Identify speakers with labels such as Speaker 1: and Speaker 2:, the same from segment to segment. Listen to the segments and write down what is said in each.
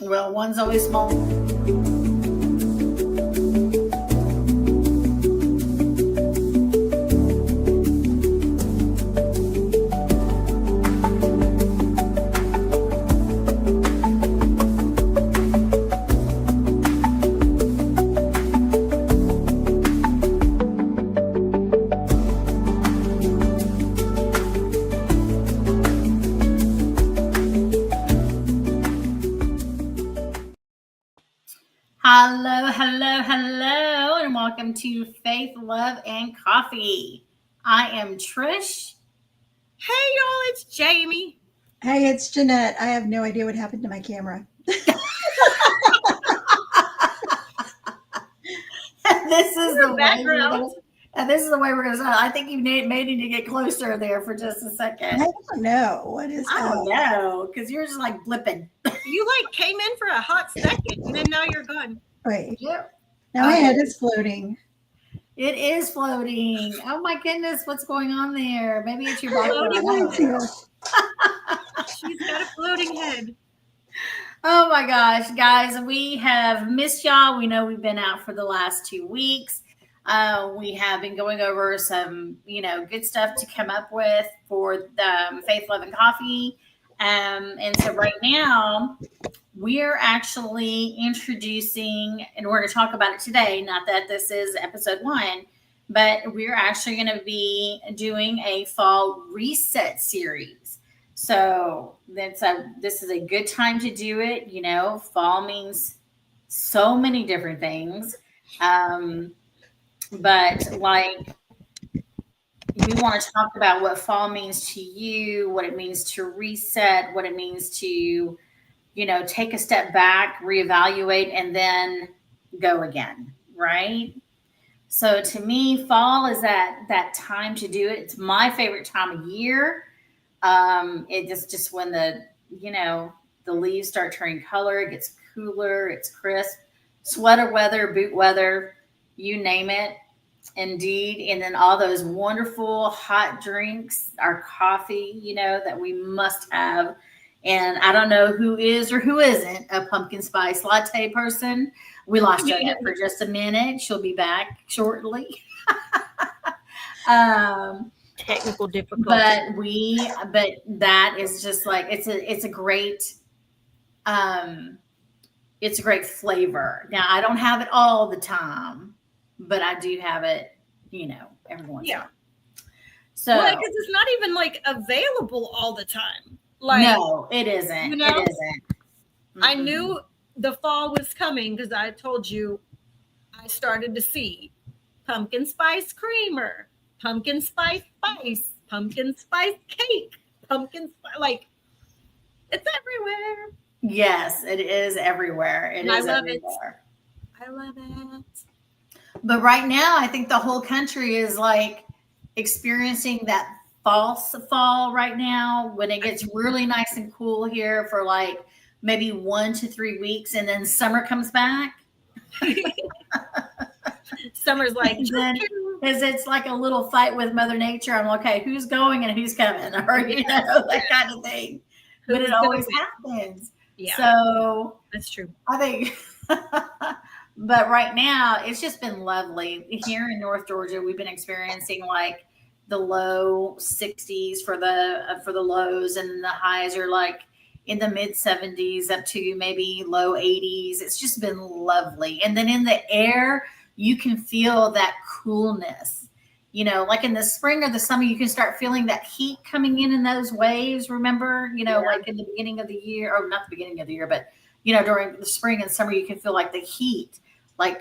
Speaker 1: Well, one's always small. Hello, and welcome to Faith, Love, and Coffee. I am Trish.
Speaker 2: Hey, y'all, it's Jamie.
Speaker 3: Hey, it's Jeanette. I have no idea what happened to my camera.
Speaker 1: This is the
Speaker 2: background.
Speaker 1: This is the way we're going to start. I think you may need to get closer there for just a second.
Speaker 3: I don't know. What is
Speaker 1: I don't know, because you're just like blipping.
Speaker 2: You came in for a hot second, and then now you're gone.
Speaker 3: Wait.
Speaker 1: Yep.
Speaker 3: Now my head is floating.
Speaker 1: It is floating. Oh my goodness, what's going on there? Maybe it's your
Speaker 2: Floating
Speaker 1: background.
Speaker 2: She's got a floating head.
Speaker 1: Oh my gosh, guys, we have missed y'all. We know we've been out for the last 2 weeks. We have been going over some, good stuff to come up with for the Faith, Love, and Coffee. And so right now, we're actually introducing, and we're going to talk about it today, not that this is episode 1, but we're actually going to be doing a fall reset series. So this is a good time to do it. Fall means so many different things. But we want to talk about what fall means to you, what it means to reset, what it means to, take a step back, reevaluate, and then go again, right? So to me, fall is that time to do it. It's my favorite time of year. It's just when the leaves start turning color, it gets cooler, it's crisp, sweater weather, boot weather, you name it. Indeed. And then all those wonderful hot drinks, our coffee, that we must have. And I don't know who is or who isn't a pumpkin spice latte person. We lost Jeanette for just a minute. She'll be back shortly.
Speaker 2: Technical difficulty.
Speaker 1: But that is just it's a great flavor. Now I don't have it all the time, but I do have it, every once in a while. So
Speaker 2: because it's not even available all the time.
Speaker 1: No, it isn't. It isn't.
Speaker 2: Mm-hmm. I knew the fall was coming because I told you I started to see pumpkin spice creamer, pumpkin spice, pumpkin spice cake, pumpkin spice, it's everywhere.
Speaker 1: Yes, it is everywhere. I love everywhere.
Speaker 2: I love it.
Speaker 1: But right now, I think the whole country is experiencing that false fall right now when it gets really nice and cool here for maybe 1 to 3 weeks, and then summer comes back.
Speaker 2: Summer's
Speaker 1: because it's like a little fight with Mother Nature. I'm okay, who's going and who's coming, or that kind of thing. But it always happens.
Speaker 2: Yeah.
Speaker 1: So
Speaker 2: that's true.
Speaker 1: I think. But right now, it's just been lovely here in North Georgia. We've been experiencing the low 60s for the lows, and the highs are in the mid 70s up to maybe low 80s. It's just been lovely. And then in the air, you can feel that coolness. In the spring or the summer, you can start feeling that heat coming in those waves. Remember, in the beginning of the year, or not the beginning of the year, but during the spring and summer, you can feel the heat, when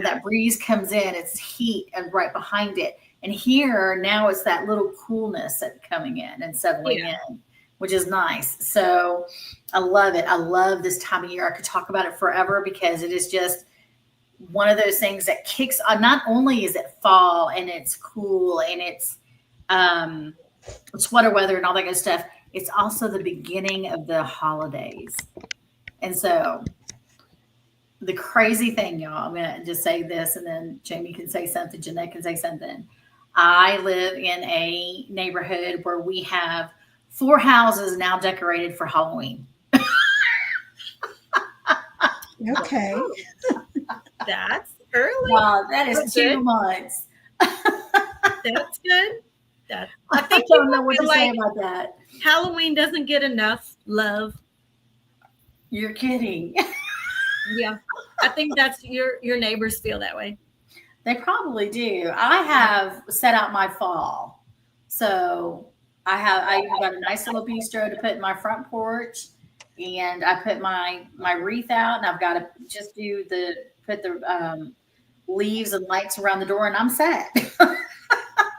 Speaker 1: that breeze comes in, it's heat and right behind it. And here now it's that little coolness that's coming in and settling in, which is nice. So I love it. I love this time of year. I could talk about it forever because it is just one of those things that kicks on. Not only is it fall and it's cool and it's sweater weather and all that good stuff, it's also the beginning of the holidays. And so the crazy thing, y'all, I'm going to just say this, and then Jamie can say something, Jeanette can say something. I live in a neighborhood where we have 4 houses now decorated for Halloween.
Speaker 3: Okay.
Speaker 2: That's early.
Speaker 1: Wow, that is
Speaker 2: That's
Speaker 1: 2
Speaker 2: good.
Speaker 1: months.
Speaker 2: That's good. I
Speaker 1: I
Speaker 2: think
Speaker 1: don't know
Speaker 2: people
Speaker 1: what
Speaker 2: feel
Speaker 1: to say
Speaker 2: like
Speaker 1: about that.
Speaker 2: Halloween doesn't get enough love.
Speaker 1: You're kidding.
Speaker 2: Yeah. I think that's your neighbors feel that way.
Speaker 1: They probably do. I have set out my fall. So I got a nice little bistro to put in my front porch, and I put my wreath out, and I've got to just put the leaves and lights around the door, and I'm set.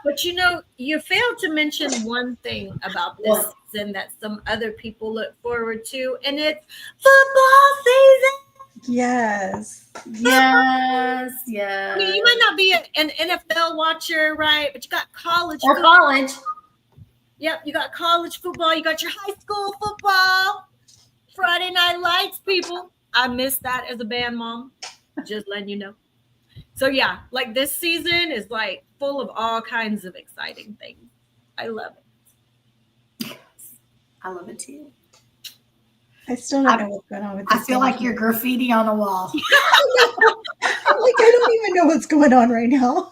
Speaker 2: But you failed to mention one thing about this
Speaker 1: What?
Speaker 2: season that some other people look forward to, and it's football season.
Speaker 3: Yes.
Speaker 1: Yes,
Speaker 2: I mean,
Speaker 1: yes.
Speaker 2: you might not be an NFL watcher, right? But you got college
Speaker 1: Or
Speaker 2: football.
Speaker 1: college.
Speaker 2: Yep, you got college football. You got your high school football. Friday Night Lights, people. I miss that as a band mom. Just letting you know. So yeah, like this season is like full of all kinds of exciting things. I love it.
Speaker 1: I love it too.
Speaker 3: I still don't know what's going on with this.
Speaker 1: I feel like you're graffiti on a wall.
Speaker 3: Like, I don't even know what's going on right now.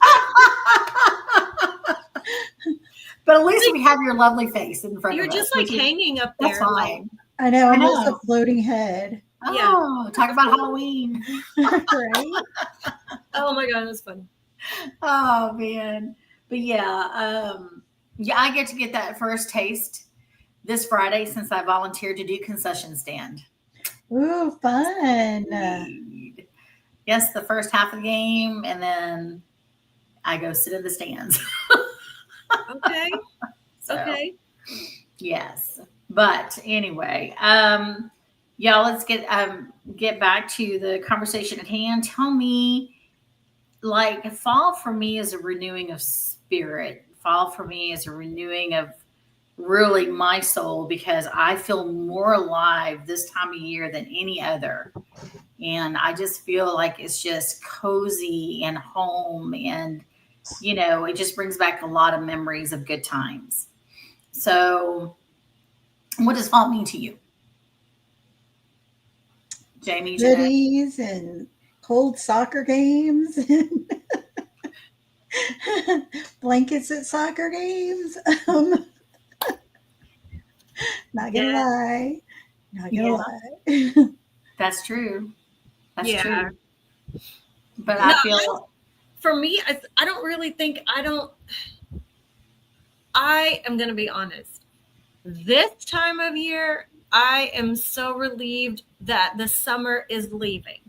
Speaker 1: But at least we have your lovely face in front
Speaker 2: You're
Speaker 1: of us.
Speaker 2: just like hanging up there.
Speaker 1: That's fine.
Speaker 3: I know.
Speaker 1: I
Speaker 3: I'm just
Speaker 1: know.
Speaker 3: a floating head.
Speaker 1: Oh, talk about Halloween.
Speaker 3: Right?
Speaker 2: Oh my god, that's funny.
Speaker 1: Oh man. But yeah, I get that first taste this Friday since I volunteered to do concession stand.
Speaker 3: Ooh, fun.
Speaker 1: Yes, the first half of the game, and then I go sit in the stands.
Speaker 2: Okay.
Speaker 1: So,
Speaker 2: Okay.
Speaker 1: yes. But anyway, y'all, let's get back to the conversation at hand. Tell me, like, fall for me is a renewing of spirit. Fall for me is a renewing of really my soul, because I feel more alive this time of year than any other. And I just feel like it's just cozy and home, and it just brings back a lot of memories of good times. So what does fall mean to you, Jamie? Jeanette?
Speaker 3: Goodies and cold soccer games and blankets at soccer games. Not gonna lie. Not gonna lie.
Speaker 1: That's true. That's
Speaker 2: Yeah.
Speaker 1: true. But
Speaker 2: No,
Speaker 1: I feel
Speaker 2: For me, I don't really think I am going to be honest. This time of year, I am so relieved that the summer is leaving.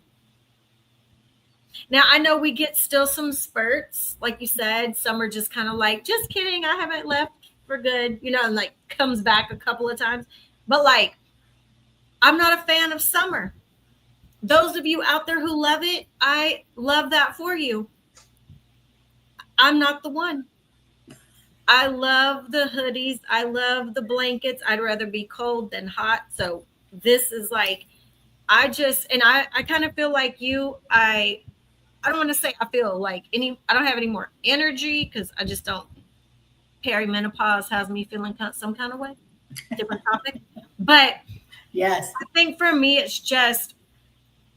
Speaker 2: Now, I know we get still some spurts. Like you said, summer just kind of like, just kidding, I haven't left for good, and like comes back a couple of times. But like, I'm not a fan of summer. Those of you out there who love it, I love that for you. I'm not the one. I love the hoodies. I love the blankets. I'd rather be cold than hot. So this is like, I kind of feel like you. I don't want to say I feel like I don't have any more energy, because I just don't. Perimenopause has me feeling some kind of way. Different topic. But
Speaker 1: yes.
Speaker 2: I think for me, it's just,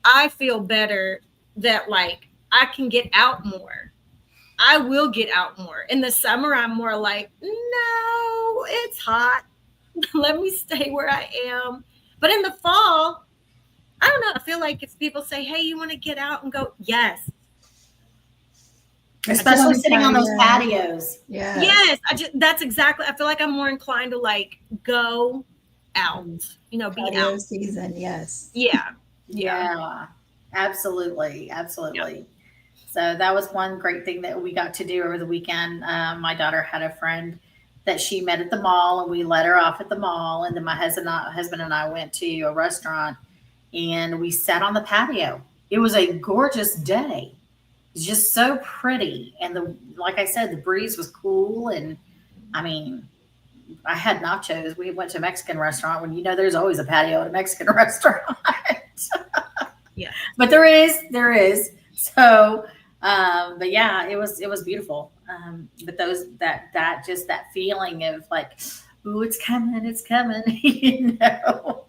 Speaker 2: I feel better that like I can get out more. I will get out more. In the summer, I'm more like, no, it's hot. Let me stay where I am. But in the fall, I don't know. I feel like if people say, hey, you want to get out and go? Yes.
Speaker 1: Especially sitting on those patios.
Speaker 3: Yeah.
Speaker 2: Yes. That's exactly. I feel like I'm more inclined to like go out, be
Speaker 3: Patio
Speaker 2: out.
Speaker 3: season. Yes.
Speaker 2: Yeah.
Speaker 1: Yeah. Absolutely. Absolutely. Yeah. So that was one great thing that we got to do over the weekend. My daughter had a friend that she met at the mall, and we let her off at the mall. And then my husband and I went to a restaurant, and we sat on the patio. It was a gorgeous day. It was just so pretty. And like I said, the breeze was cool. And I mean, I had nachos. We went to a Mexican restaurant when, there's always a patio at a Mexican restaurant.
Speaker 2: Yeah.
Speaker 1: But there is. So, but yeah, it was beautiful. But that feeling of like, ooh, it's coming, you know.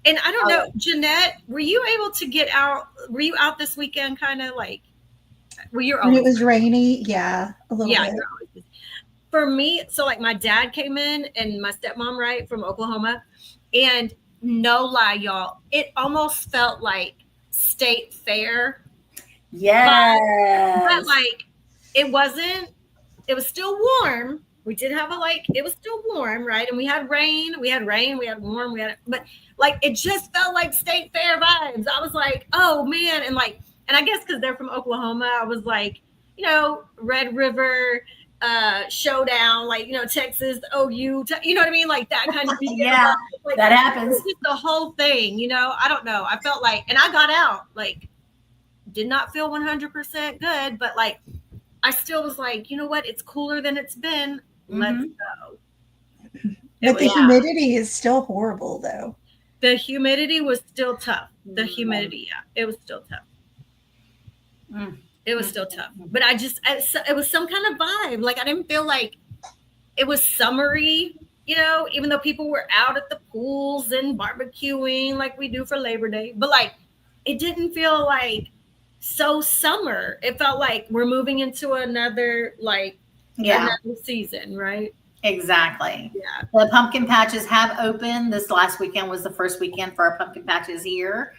Speaker 2: And I don't know, Jeanette, were you able to get out? Were you out this weekend? Kind of like, well, you're
Speaker 3: When it
Speaker 2: always
Speaker 3: was rainy, yeah, a little
Speaker 2: yeah.
Speaker 3: bit.
Speaker 2: You're always busy. For me, so like my dad came in and my stepmom, right, from Oklahoma, and no lie, y'all, it almost felt like state fair. But
Speaker 1: Yes.
Speaker 2: like it wasn't, it was still warm. We did have it was still warm, right? And we had rain, we had warm, but like it just felt like state fair vibes. I was like, oh man. And I guess because they're from Oklahoma, I was like, Red River showdown, like, Texas, OU, you know what I mean? Like that kind of
Speaker 1: Yeah,
Speaker 2: like
Speaker 1: that happens.
Speaker 2: just the whole thing, I don't know. I felt like, and I got out, like, did not feel 100% good, but like I still was like, you know what? It's cooler than it's been. Let's go.
Speaker 3: But the humidity is still horrible, though.
Speaker 2: The humidity was still tough. The humidity, yeah, it was still tough. It was still tough. But it was some kind of vibe. Like I didn't feel like it was summery, even though people were out at the pools and barbecuing like we do for Labor Day. But like, it didn't feel like so summer. It felt like we're moving into another another season, right?
Speaker 1: Exactly.
Speaker 2: Yeah.
Speaker 1: The pumpkin patches have opened. This last weekend was the first weekend for our pumpkin patches here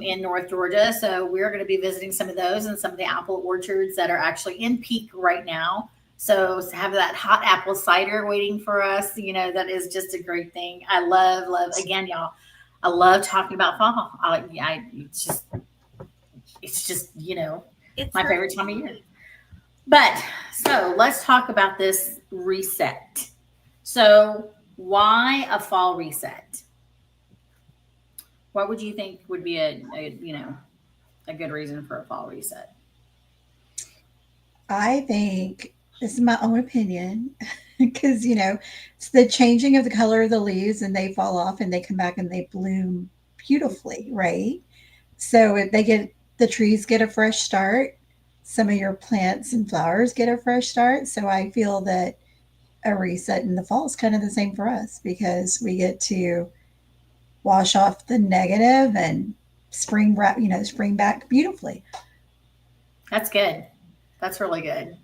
Speaker 1: in North Georgia. So we're going to be visiting some of those and some of the apple orchards that are actually in peak right now. So to have that hot apple cider waiting for us, that is just a great thing. I love, again, y'all, I love talking about fall. It's just, it's my favorite time of year. But so let's talk about this reset. So why a fall reset? What would you think would be a good reason for a fall reset?
Speaker 3: I think this is my own opinion because, it's the changing of the color of the leaves and they fall off and they come back and they bloom beautifully, right? So if the trees get a fresh start, some of your plants and flowers get a fresh start. So I feel that a reset in the fall is kind of the same for us because we get to wash off the negative and spring back beautifully.
Speaker 1: That's good. That's really good.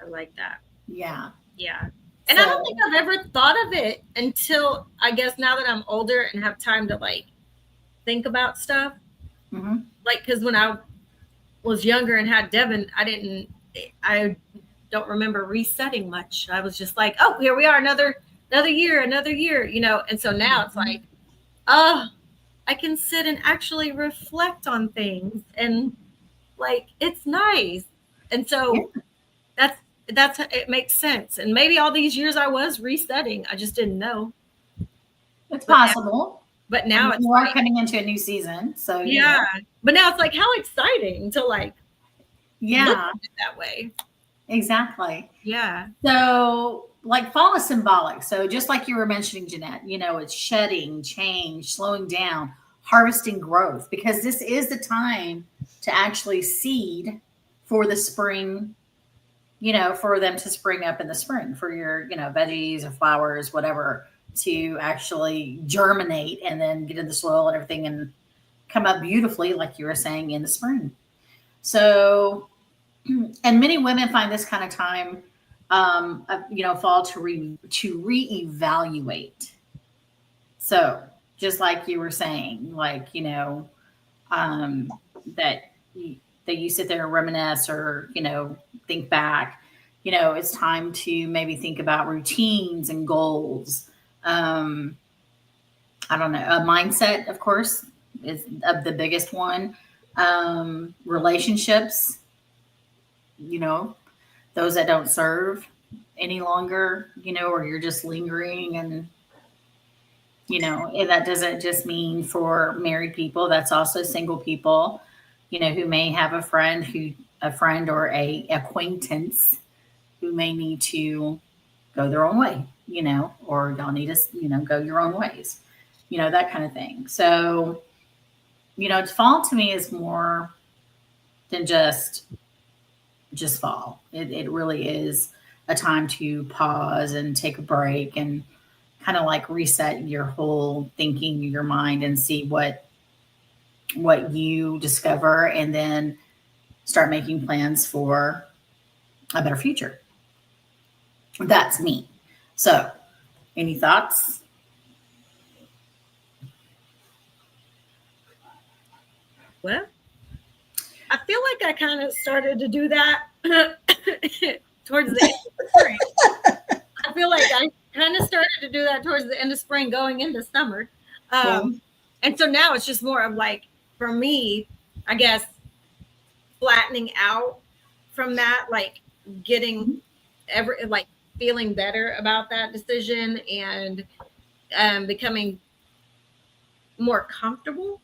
Speaker 2: I like that.
Speaker 1: Yeah.
Speaker 2: Yeah. And I don't think I've ever thought of it until I guess now that I'm older and have time to like think about stuff.
Speaker 1: Mm-hmm.
Speaker 2: Like, because when I was younger and had Devin, I don't remember resetting much. I was just like, oh, here we are, another year, and so now it's like, oh, I can sit and actually reflect on things and like it's nice. And so that's it makes sense. And maybe all these years I was resetting, I just didn't know.
Speaker 1: It's possible.
Speaker 2: But now it's
Speaker 1: we're coming into a new season. So
Speaker 2: yeah. But now it's like how exciting to like look at it that way.
Speaker 1: Exactly.
Speaker 2: Yeah.
Speaker 1: So like fall is symbolic. So just like you were mentioning, Jeanette, it's shedding, change, slowing down, harvesting growth, because this is the time to actually seed for the spring, for them to spring up in the spring for your, veggies or flowers, whatever, to actually germinate and then get in the soil and everything and come up beautifully, like you were saying, in the spring. So, and many women find this kind of time, fall to reevaluate. So just like you were saying, like, that you sit there and reminisce or, think back, it's time to maybe think about routines and goals. I don't know, a mindset, of course, is the biggest one. Relationships, those that don't serve any longer, or you're just lingering and, that doesn't just mean for married people. That's also single people, who may have a friend or a acquaintance who may need to go their own way, or y'all need to, go your own ways, that kind of thing. So, fall to me is more than just fall. It really is a time to pause and take a break and, kind of like reset your whole thinking, your mind, and see what you discover, and then start making plans for a better future. That's me. So, any thoughts?
Speaker 2: Well, I feel like I kind of started to do that towards the end of spring. I feel like I kind of started to do that towards the end of spring, going into summer. And so now it's just more of like, for me, I guess, flattening out from that, like getting like feeling better about that decision, and becoming more comfortable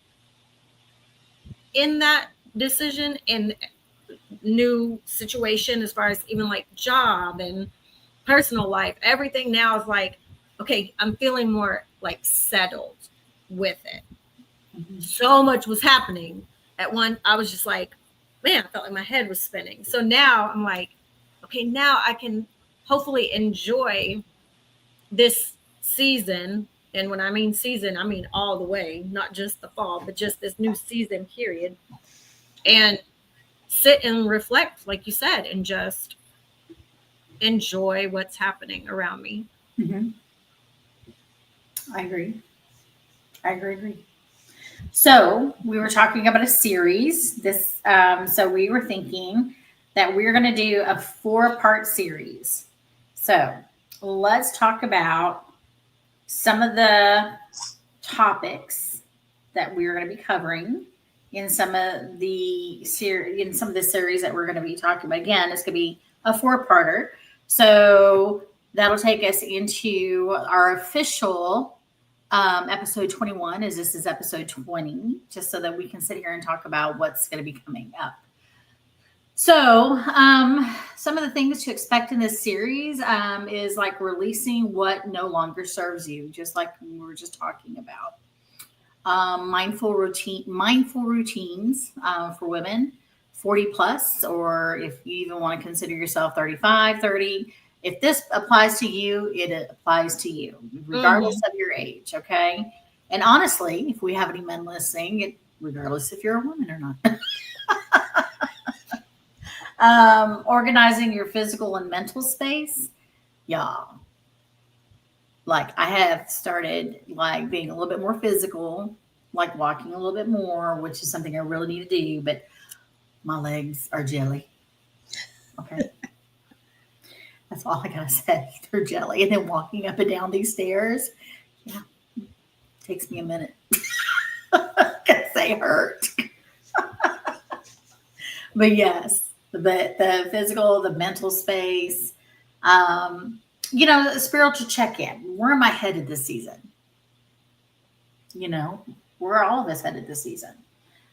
Speaker 2: in that decision and new situation, as far as even like job and personal life. Everything now is like, okay, I'm feeling more like settled with it. So much was happening at one. I was just like, man, I felt like my head was spinning. So now I'm like, okay, now I can hopefully enjoy this season. And when I mean season, I mean all the way, not just the fall, but just this new season period. And sit and reflect, like you said, and just enjoy what's happening around me.
Speaker 1: Mm-hmm. I agree. So we were talking about a series. So we were thinking that we're going to do a 4-part series. So let's talk about some of the topics that we're going to be covering in some of the series that we're going to be talking about. Again, it's going to be a 4-parter. So that'll take us into our official episode 21, as this is episode 20, just so that we can sit here and talk about what's going to be coming up. So some of the things to expect in this series is like releasing what no longer serves you, just like we were just talking about. Mindful routines for women 40 plus, or if you even want to consider yourself 35, 30. If this applies to you, it applies to you, regardless of your age, okay? And honestly, if we have any men listening, regardless if you're a woman or not. Organizing your physical and mental space, y'all. Like, I have started like being a little bit more physical, like walking a little bit more, which is something I really need to do, but my legs are jelly. Okay. That's all I gotta say. They're jelly. And then walking up and down these stairs, yeah, takes me a minute. Because they hurt. But yes, the physical, the mental space, the spiritual check-in. Where am I headed this season? Where are all of us headed this season?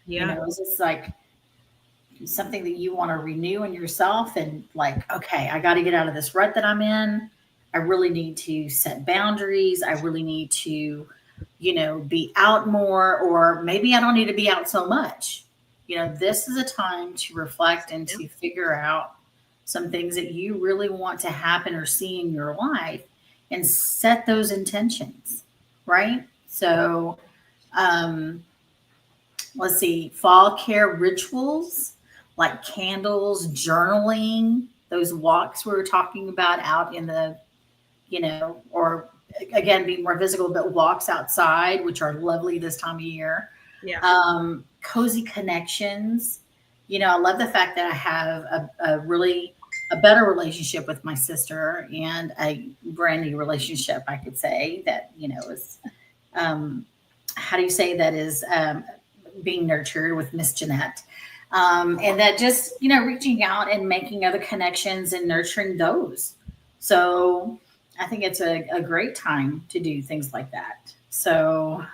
Speaker 2: Yeah.
Speaker 1: Is this like something that you want to renew in yourself, and like, okay, I got to get out of this rut that I'm in. I really need to set boundaries. I really need to, be out more, or maybe I don't need to be out so much. This is a time to reflect and to figure out some things that you really want to happen or see in your life, and set those intentions, right? So, let's see, fall care rituals like candles, journaling, those walks we were talking about out in the, or again, being more visible, but walks outside, which are lovely this time of year.
Speaker 2: Yeah.
Speaker 1: Cozy connections. I love the fact that I have a better relationship with my sister, and a brand new relationship, I could say, that, is, how do you say that, is being nurtured with Miss Jeanette. And that just, reaching out and making other connections and nurturing those. So I think it's a great time to do things like that. So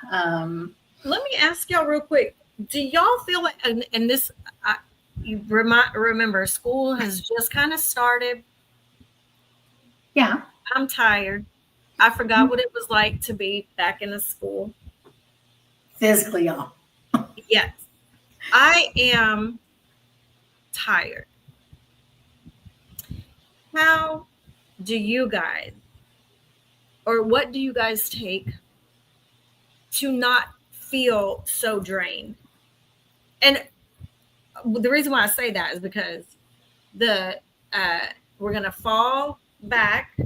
Speaker 2: let me ask y'all real quick. Do y'all feel like, and this, you remember, school has just kind of started.
Speaker 1: Yeah.
Speaker 2: I'm tired. I forgot what it was like to be back in a school.
Speaker 1: Physically, y'all.
Speaker 2: Yes. I am tired. How do you guys or what do you guys take to not feel so drained? And the reason why I say that is because the we're gonna fall back,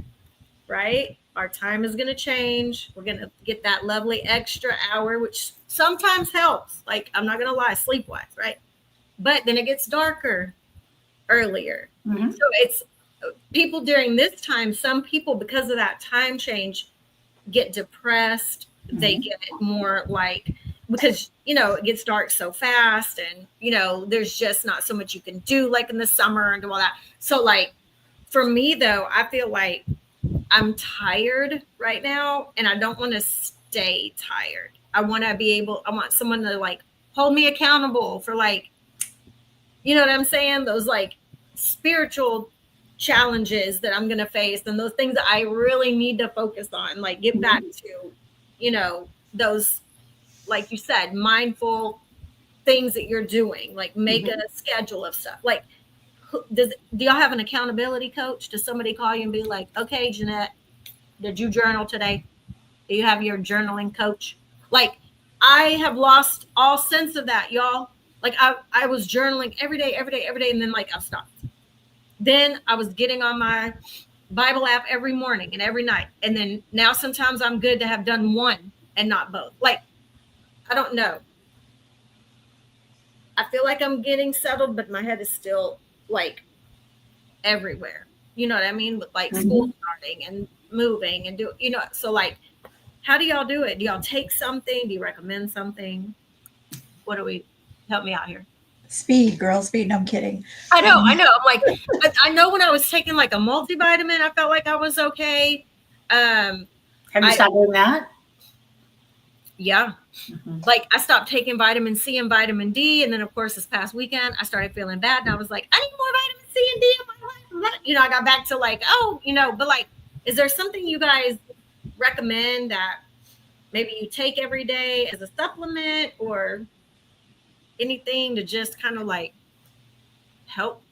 Speaker 2: right? Our time is gonna change. We're gonna get that lovely extra hour, which sometimes helps. Like, I'm not gonna lie, sleep wise, right? But then it gets darker earlier.
Speaker 1: Mm-hmm.
Speaker 2: So it's people during this time, some people, because of that time change, get depressed. They
Speaker 1: Mm-hmm.
Speaker 2: get more like, because it gets dark so fast, and there's just not so much you can do like in the summer and do all that. So like for me though, I feel like I'm tired right now, and I don't want to stay tired. I want to be able, I want someone to like hold me accountable for, like, you know what I'm saying? Those like spiritual challenges that I'm going to face, and those things that I really need to focus on, like get back to, those, like you said, mindful things that you're doing, like make a schedule of stuff. Like, do y'all have an accountability coach? Does somebody call you and be like, okay, Jeanette, did you journal today? Do you have your journaling coach? Like, I have lost all sense of that, y'all. Like, I was journaling every day, and then like I've stopped. Then I was getting on my Bible app every morning and every night. And then now sometimes I'm good to have done one and not both. Like, I don't know. I feel like I'm getting settled, but my head is still like everywhere. You know what I mean? With like school starting and moving and so like, how do y'all do it? Do y'all take something? Do you recommend something? What do we, help me out here?
Speaker 3: Speed, girl, speed. No, I'm kidding.
Speaker 2: I know. I'm like, I know when I was taking like a multivitamin, I felt like I was okay.
Speaker 1: Have you stopped doing that?
Speaker 2: Yeah. Like, I stopped taking vitamin C and vitamin D. And then of course, this past weekend, I started feeling bad, and I was like, I need more vitamin C and D in my life. I got back to like, but like, is there something you guys recommend that maybe you take every day as a supplement, or anything to just kind of like help?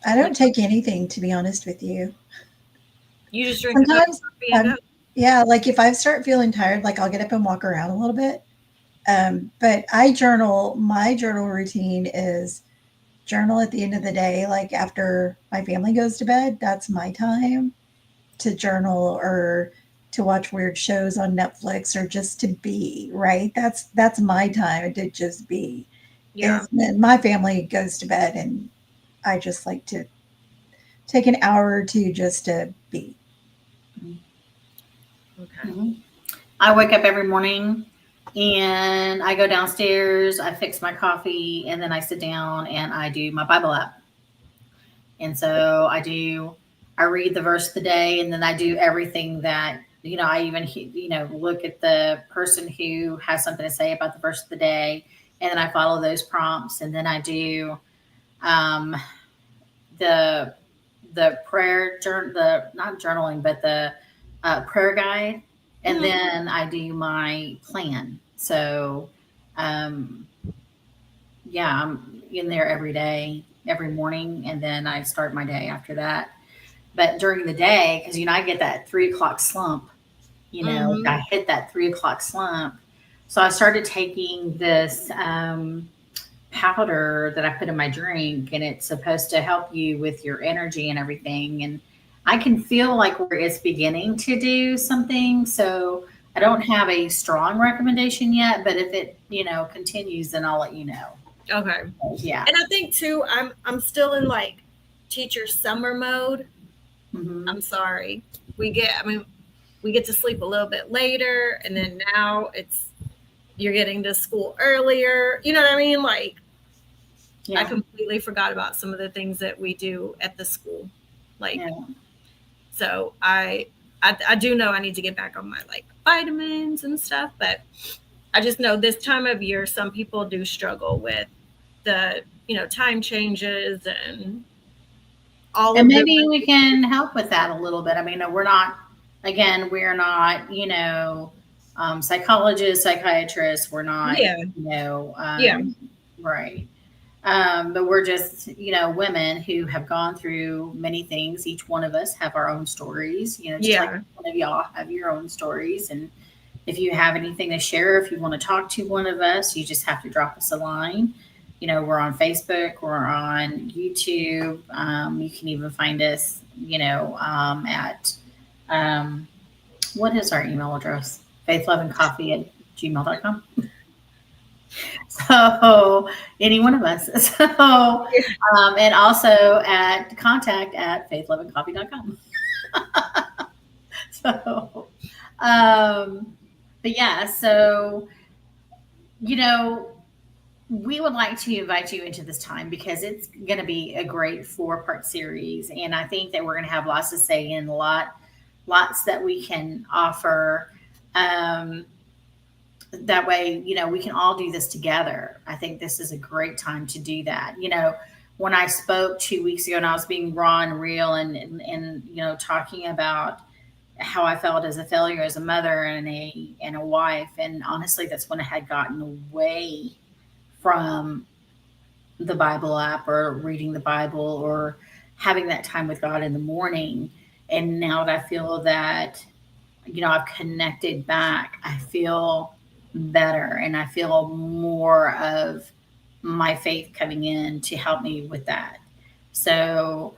Speaker 3: I don't take anything, to be honest with you.
Speaker 2: You just drink
Speaker 3: Sometimes,
Speaker 2: coffee and go.
Speaker 3: yeah, like if I start feeling tired, like I'll get up and walk around a little bit. But I journal. My journal routine is journal at the end of the day, like after my family goes to bed. That's my time to journal, or to watch weird shows on Netflix, or just to be, right. That's my time to just be.
Speaker 2: Yeah.
Speaker 3: Is when my family goes to bed, and I just like to take an hour or two just to be.
Speaker 2: Okay.
Speaker 1: I wake up every morning and I go downstairs, I fix my coffee, and then I sit down and I do my Bible app. And so I read the verse of the day, and then I do everything that, I even, look at the person who has something to say about the verse of the day, and then I follow those prompts, and then I do um, the prayer journal, the not journaling, but the prayer guide, and then I do my plan. So, um, yeah, I'm in there every day, every morning, and then I start my day after that. But during the day, because I get that 3 o'clock slump, I hit that 3 o'clock slump. So I started taking this powder that I put in my drink, and it's supposed to help you with your energy and everything. And I can feel like where it's beginning to do something. So I don't have a strong recommendation yet, but if it, continues, then I'll let you know.
Speaker 2: Okay.
Speaker 1: Yeah.
Speaker 2: And I think too, I'm still in like teacher summer mode. I'm sorry. We get to sleep a little bit later, and then now you're getting to school earlier. You know what I mean? Like, I completely forgot about some of the things that we do at the school. Like, so I do know I need to get back on my like vitamins and stuff, but I just know this time of year, some people do struggle with the, time changes and all
Speaker 1: And
Speaker 2: of
Speaker 1: maybe
Speaker 2: the.
Speaker 1: we can help with that a little bit. I mean, we're not, psychologists, psychiatrists. We're not,
Speaker 2: Yeah. Yeah.
Speaker 1: right. But we're just, women who have gone through many things. Each one of us have our own stories, just like
Speaker 2: Yeah.
Speaker 1: one of y'all have your own stories. And if you have anything to share, if you want to talk to one of us, you just have to drop us a line. We're on Facebook, we're on YouTube. You can even find us, at what is our email address? faithloveandcoffee@gmail.com. So any one of us. And also at contact@faithloveandcoffee.com. So, but yeah, so, you know, we would like to invite you into this time because it's going to be a great 4-part series. And I think that we're going to have lots to say and lots that we can offer. Um, that way, we can all do this together. I think this is a great time to do that. When I spoke 2 weeks ago and I was being raw and real and talking about how I felt as a failure as a mother and a wife. And honestly, that's when I had gotten away from the Bible app or reading the Bible or having that time with God in the morning. And now that I feel that, I've connected back, I feel better and I feel more of my faith coming in to help me with that. So,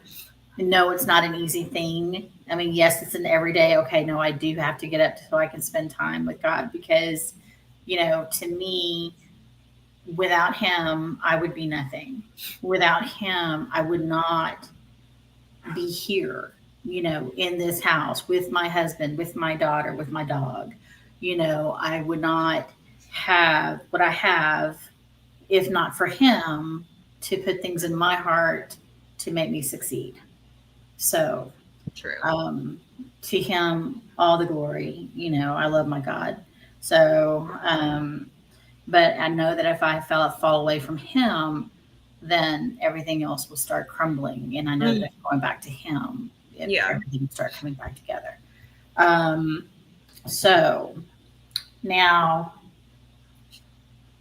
Speaker 1: no, it's not an easy thing. I mean, yes, it's an everyday, okay, no, I do have to get up so I can spend time with God because, to me, without Him, I would be nothing. Without Him, I would not be here, in this house with my husband, with my daughter, with my dog. I would not have what I have if not for Him to put things in my heart to make me succeed. So,
Speaker 2: True.
Speaker 1: to Him, all the glory. I love my God. So, but I know that if I fall away from Him, then everything else will start crumbling. And I know that going back to Him, everything will start coming back together. So now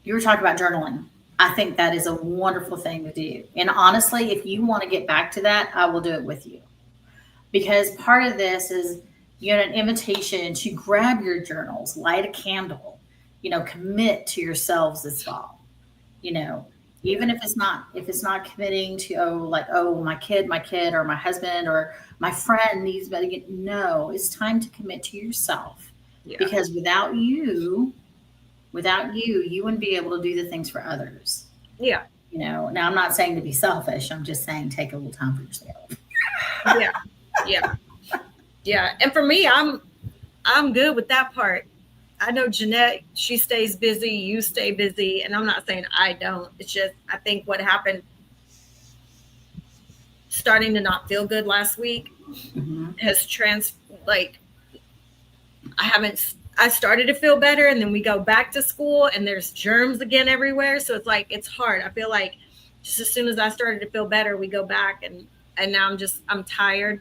Speaker 1: you were talking about journaling. I think that is a wonderful thing to do. And honestly, if you want to get back to that, I will do it with you. Because part of this is, an invitation to grab your journals, light a candle, commit to yourselves this fall. Even if it's not committing to, my kid or my husband or my friend needs to no, it's time to commit to yourself.
Speaker 2: Yeah.
Speaker 1: Because without you, you wouldn't be able to do the things for others.
Speaker 2: Yeah.
Speaker 1: Now I'm not saying to be selfish. I'm just saying take a little time for yourself.
Speaker 2: Yeah. Yeah. Yeah. And for me, I'm good with that part. I know Jeanette, she stays busy, you stay busy, and I'm not saying I don't. It's just I think what happened starting to not feel good last week has I started to feel better and then we go back to school and there's germs again everywhere. So it's like it's hard. I feel like just as soon as I started to feel better, we go back and now I'm tired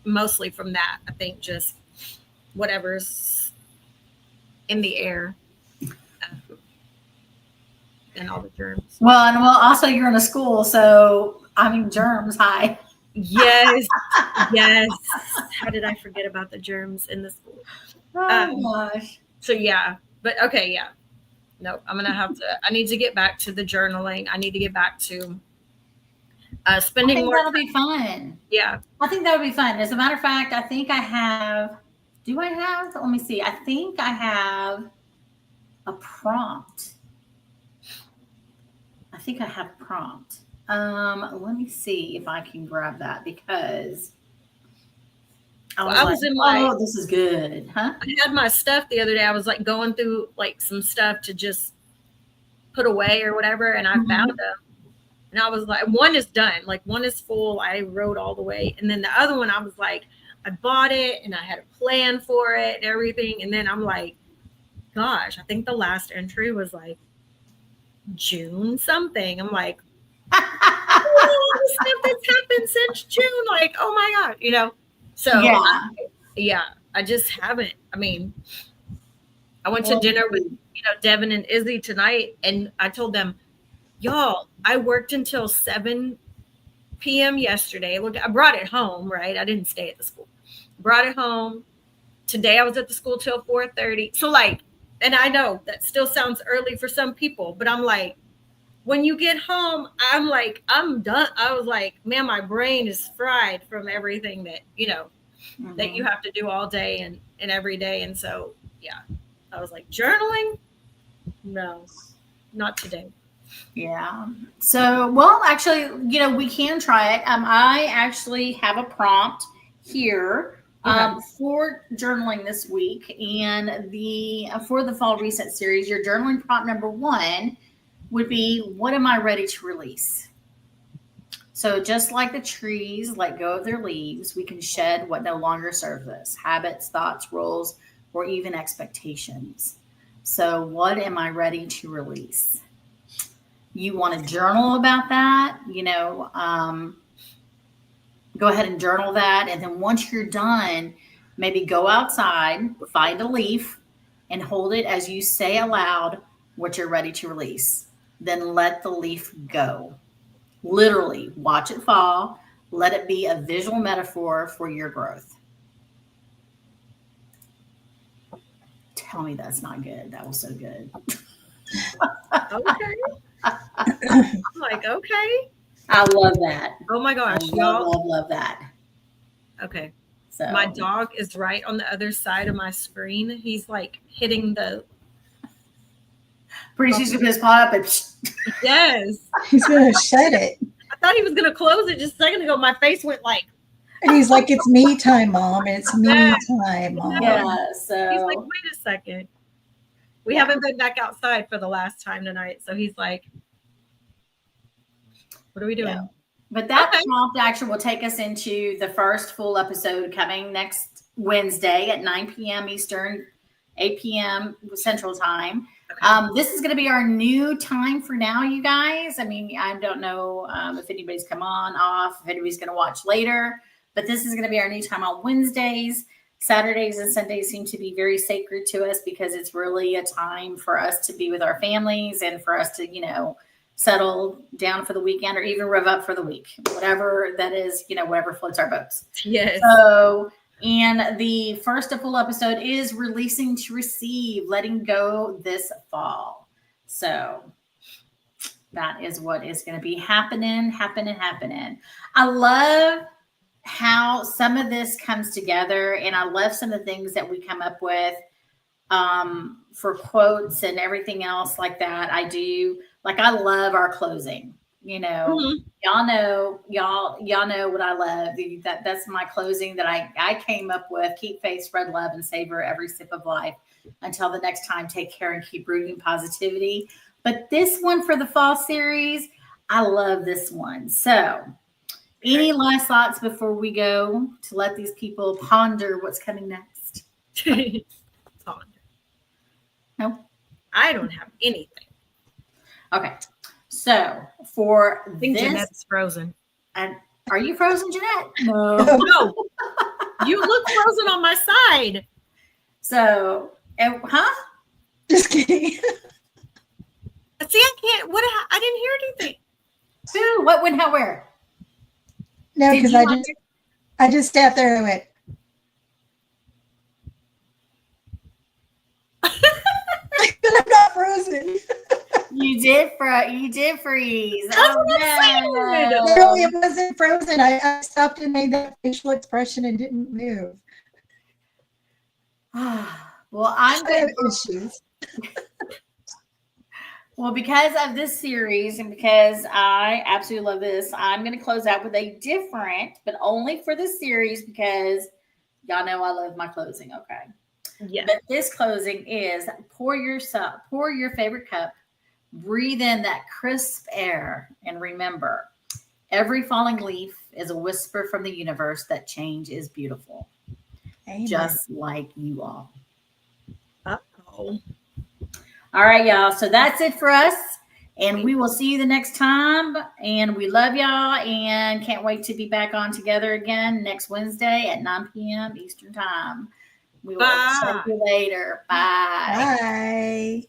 Speaker 2: mostly from that. I think just whatever's in the air and all the germs.
Speaker 1: Well, also you're in a school, so germs. Hi.
Speaker 2: Yes. Yes. How did I forget about the germs in the school?
Speaker 1: Oh gosh.
Speaker 2: So yeah, but okay, yeah. No, I need to get back to the journaling. I need to get back to spending more.
Speaker 1: That'll be fun.
Speaker 2: Yeah.
Speaker 1: I think that would be fun. As a matter of fact, I think let me see. I think I have a prompt. Let me see if I can grab that because this is good, huh?
Speaker 2: I had my stuff the other day. I was like going through like some stuff to just put away or whatever, and I found them. And I was like, one is done, like one is full. I wrote all the way, and then the other one, I was like, I bought it and I had a plan for it and everything. And then I'm like, gosh, I think the last entry was like June something. I'm like, all the stuff that's happened since June, like, oh my God, So yeah, I just haven't. I mean, I went to dinner with Devin and Izzy tonight, and I told them Y'all, I worked until 7 p.m. yesterday. Look, I brought it home, right? I didn't stay at the school. Brought it home. Today I was at the school till 4:30. So like, and I know that still sounds early for some people, but I'm like, when you get home, I'm like, I'm done. I was like, man, my brain is fried from everything that, that you have to do all day and every day. And so, yeah, I was like, journaling? No, not today.
Speaker 1: Yeah. So, well, actually, we can try it. I actually have a prompt here for journaling this week, and for the fall reset series, your journaling prompt number 1 would be, "What am I ready to release?" So, just like the trees let go of their leaves, we can shed what no longer serves us: habits, thoughts, roles, or even expectations. So, what am I ready to release? You want to journal about that, go ahead and journal that. And then once you're done, maybe go outside, find a leaf, and hold it as you say aloud what you're ready to release. Then let the leaf go. Literally, watch it fall. Let it be a visual metaphor for your growth. Tell me that's not good. That was so good.
Speaker 2: Okay. I'm like, okay.
Speaker 1: I love that.
Speaker 2: Oh my gosh,
Speaker 1: love that.
Speaker 2: Okay.
Speaker 1: So
Speaker 2: my dog is right on the other side of my screen. He's like hitting the.
Speaker 1: Pretty soon he's gonna pop up and.
Speaker 2: Yes.
Speaker 3: He's gonna shut it.
Speaker 2: I thought he was gonna close it just a second ago. My face went like.
Speaker 3: And he's like, "It's me time, Mom. It's me time, Mom."
Speaker 1: Yeah. So
Speaker 2: he's like, "Wait a second. We haven't been back outside for the last time tonight." So he's like, "What are we doing?"
Speaker 1: Yeah. But that prompt actually will take us into the first full episode coming next Wednesday at 9 p.m. Eastern, 8 p.m. Central Time. Okay. This is going to be our new time for now, you guys. I mean, I don't know if anybody's come on, off, if anybody's going to watch later, but this is going to be our new time on Wednesdays. Saturdays and Sundays seem to be very sacred to us because it's really a time for us to be with our families and for us to, settle down for the weekend or even rev up for the week, whatever that is, whatever floats our boats.
Speaker 2: Yes.
Speaker 1: So, and the first full episode is releasing to receive, letting go this fall. So that is what is going to be happening. I love how some of this comes together, and I love some of the things that we come up with for quotes and everything else like that. I do. Like, I love our closing, y'all know what I love. That's my closing that I came up with. Keep faith, spread love, and savor every sip of life. Until the next time, take care and keep rooting positivity. But this one for the fall series, I love this one. So any last thoughts before we go to let these people ponder what's coming next?
Speaker 2: Ponder.
Speaker 1: No?
Speaker 2: I don't have anything.
Speaker 1: Okay, so for
Speaker 2: I think Jeanette's frozen.
Speaker 1: And are you frozen, Jeanette? No.
Speaker 2: No. You look frozen on my side.
Speaker 1: So,
Speaker 3: Just kidding.
Speaker 2: See, I can't. I didn't hear anything.
Speaker 1: Who? What? When? How? Where?
Speaker 3: No, because I just sat there and went. But I'm not frozen.
Speaker 1: You did freeze.
Speaker 2: That's what I'm saying.
Speaker 3: No, it wasn't frozen. I stopped and made that facial expression and didn't move.
Speaker 1: Well, I'm going to have issues. Well, because of this series and because I absolutely love this, I'm going to close out with a different, but only for this series because y'all know I love my closing. Okay.
Speaker 2: Yeah.
Speaker 1: But this closing is pour your favorite cup, breathe in that crisp air, and remember, every falling leaf is a whisper from the universe that change is beautiful. Amen. Just like you all.
Speaker 2: Uh-oh.
Speaker 1: All right, y'all. So that's it for us. And we will see you the next time. And we love y'all and can't wait to be back on together again next Wednesday at 9 p.m. Eastern Time. We will see you later. Bye.
Speaker 3: Bye.